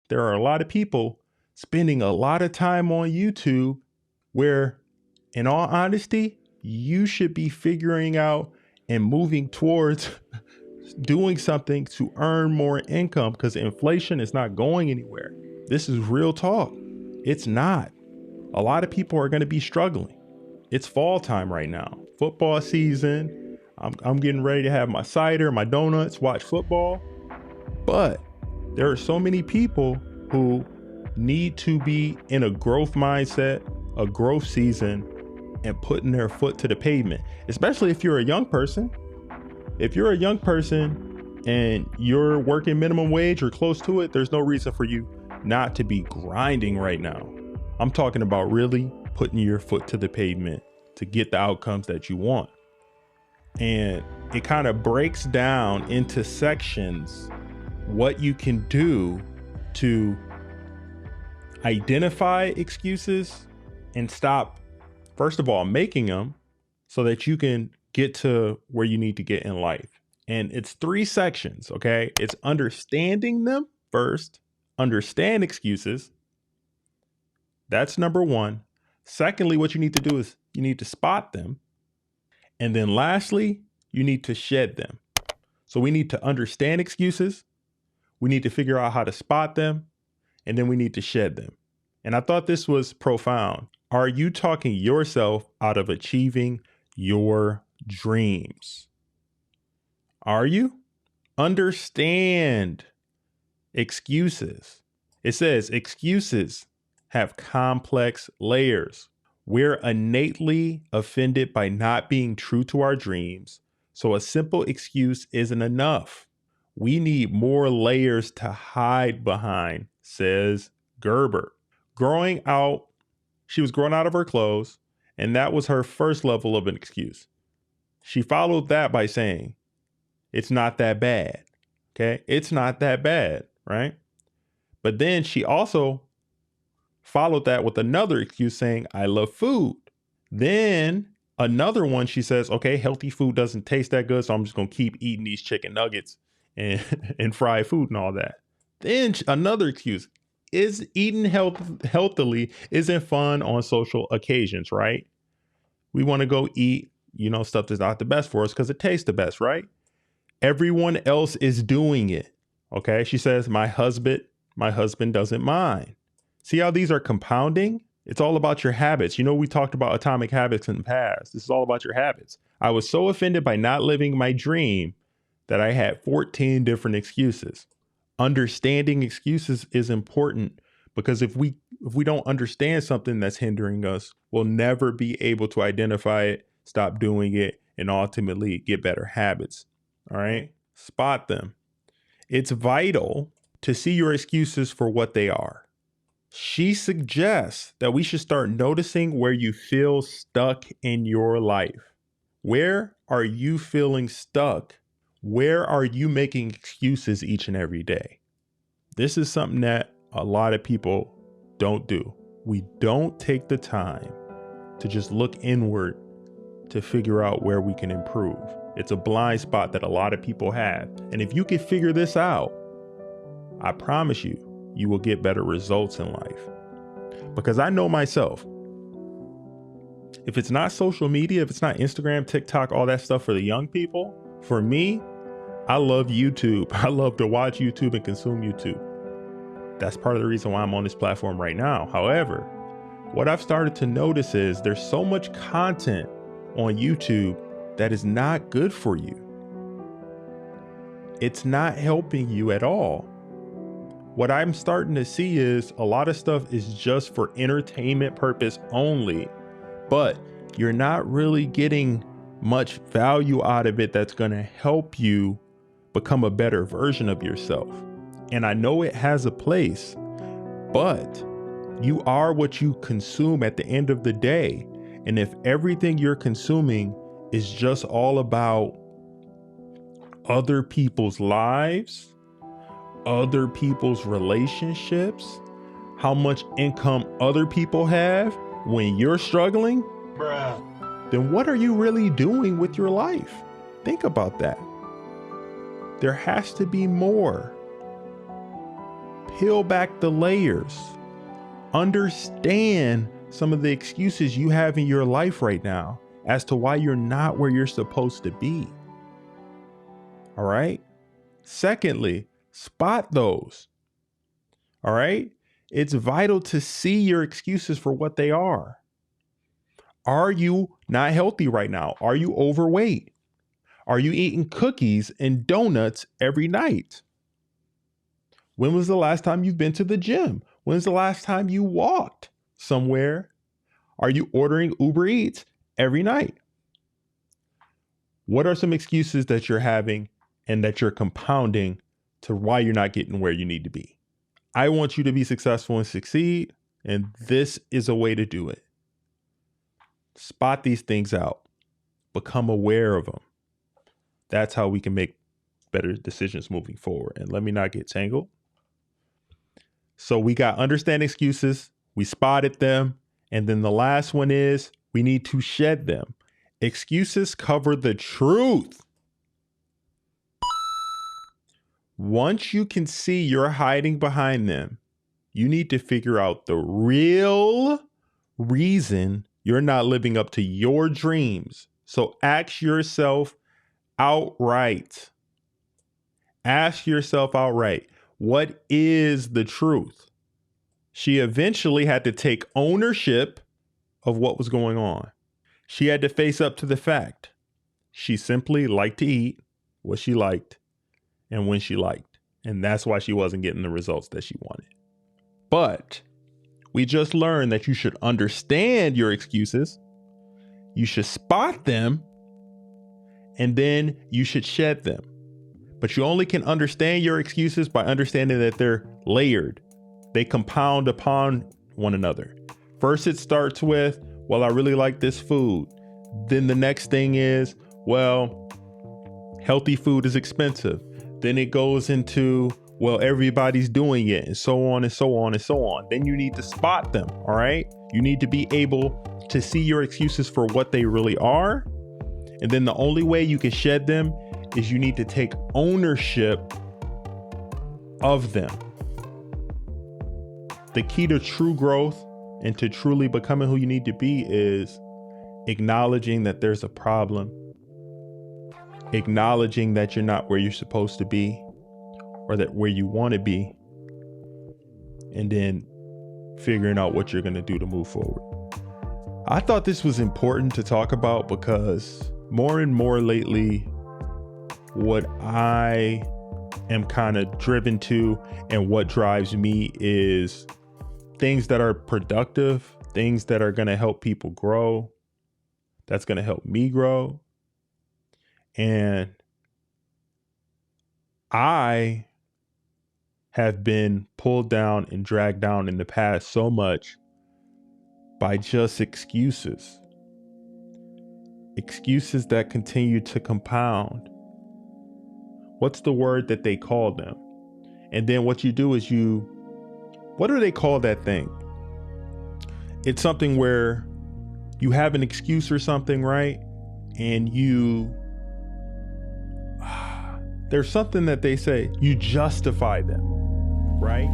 there are a lot of people spending a lot of time on YouTube where, in all honesty, you should be figuring out and moving towards doing something to earn more income, because inflation is not going anywhere. This is real talk. It's not. A lot of people are going to be struggling. It's fall time right now. Football season. I'm getting ready to have my cider, my donuts, watch football. But there are so many people who need to be in a growth mindset, a growth season, and putting their foot to the pavement, especially if you're a young person. If you're a young person and you're working minimum wage or close to it, there's no reason for you not to be grinding right now. I'm talking about really putting your foot to the pavement to get the outcomes that you want. And it kind of breaks down into sections what you can do to identify excuses and stop, first of all, making them so that you can get to where you need to get in life. And it's 3 sections, okay? It's understanding them first, understand excuses. That's number 1. Secondly, what you need to do is you need to spot them. And then lastly, you need to shed them. So we need to understand excuses. We need to figure out how to spot them. And then we need to shed them. And I thought this was profound. Are you talking yourself out of achieving your dreams? Are you? Understand excuses. It says excuses have complex layers. We're innately offended by not being true to our dreams, so a simple excuse isn't enough. We need more layers to hide behind, says Gerber. She was growing out of her clothes, and that was her first level of an excuse. She followed that by saying, it's not that bad. Okay, it's not that bad, right? But then she also followed that with another excuse saying, I love food. Then another one, she says, okay, healthy food doesn't taste that good, so I'm just going to keep eating these chicken nuggets and, and fried food and all that. Then another excuse is eating healthily isn't fun on social occasions, right? We want to go eat, stuff that's not the best for us because it tastes the best, right? Everyone else is doing it. Okay. She says, my husband doesn't mind. See how these are compounding? It's all about your habits. We talked about atomic habits in the past. This is all about your habits. I was so offended by not living my dream that I had 14 different excuses. Understanding excuses is important because if we don't understand something that's hindering us, we'll never be able to identify it, stop doing it, and ultimately get better habits. All right. Spot them. It's vital to see your excuses for what they are. She suggests that we should start noticing where you feel stuck in your life. Where are you feeling stuck? Where are you making excuses each and every day? This is something that a lot of people don't do. We don't take the time to just look inward to figure out where we can improve. It's a blind spot that a lot of people have. And if you can figure this out, I promise you, you will get better results in life. Because I know myself, if it's not social media, if it's not Instagram, TikTok, all that stuff for the young people, for me, I love YouTube. I love to watch YouTube and consume YouTube. That's part of the reason why I'm on this platform right now. However, what I've started to notice is there's so much content on YouTube that is not good for you. It's not helping you at all. What I'm starting to see is a lot of stuff is just for entertainment purpose only, but you're not really getting much value out of it that's going to help you become a better version of yourself. And I know it has a place, but you are what you consume at the end of the day. And if everything you're consuming is just all about other people's lives, other people's relationships, how much income other people have when you're struggling, then what are you really doing with your life? Think about that. There has to be more. peel back the layers. Understand some of the excuses you have in your life right now as to why you're not where you're supposed to be. All right. Secondly, spot those. All right. It's vital to see your excuses for what they are. Are you not healthy right now? Are you overweight? Are you eating cookies and donuts every night? When was the last time you've been to the gym? When's the last time you walked somewhere? Are you ordering Uber Eats every night? What are some excuses that you're having and that you're compounding to why you're not getting where you need to be? I want you to be successful and succeed, and this is a way to do it. Spot these things out. Become aware of them. That's how we can make better decisions moving forward. And let me not get tangled. So we got understand excuses. We spotted them. And then the last one is we need to shed them. Excuses cover the truth. Once you can see you're hiding behind them, you need to figure out the real reason you're not living up to your dreams. So ask yourself outright. Ask yourself outright, what is the truth? She eventually had to take ownership of what was going on. She had to face up to the fact she simply liked to eat what she liked and when she liked. And that's why she wasn't getting the results that she wanted. But we just learned that you should understand your excuses. You should spot them. And then you should shed them. But you only can understand your excuses by understanding that they're layered. They compound upon one another. First, it starts with, well, I really like this food. Then the next thing is, well, healthy food is expensive. Then it goes into, well, everybody's doing it, and so on and so on and so on. Then you need to spot them, all right? You need to be able to see your excuses for what they really are. And then the only way you can shed them is you need to take ownership of them. The key to true growth and to truly becoming who you need to be is acknowledging that there's a problem, acknowledging that you're not where you're supposed to be or that where you want to be, and then figuring out what you're going to do to move forward. I thought this was important to talk about because more and more lately, what I am kind of driven to and what drives me is things that are productive, things that are going to help people grow, that's going to help me grow. And I have been pulled down and dragged down in the past so much by just excuses. Excuses that continue to compound. What's the word that they call them? And then what you do is what do they call that thing? It's something where you have an excuse or something, right? And there's something that they say, you justify them, right?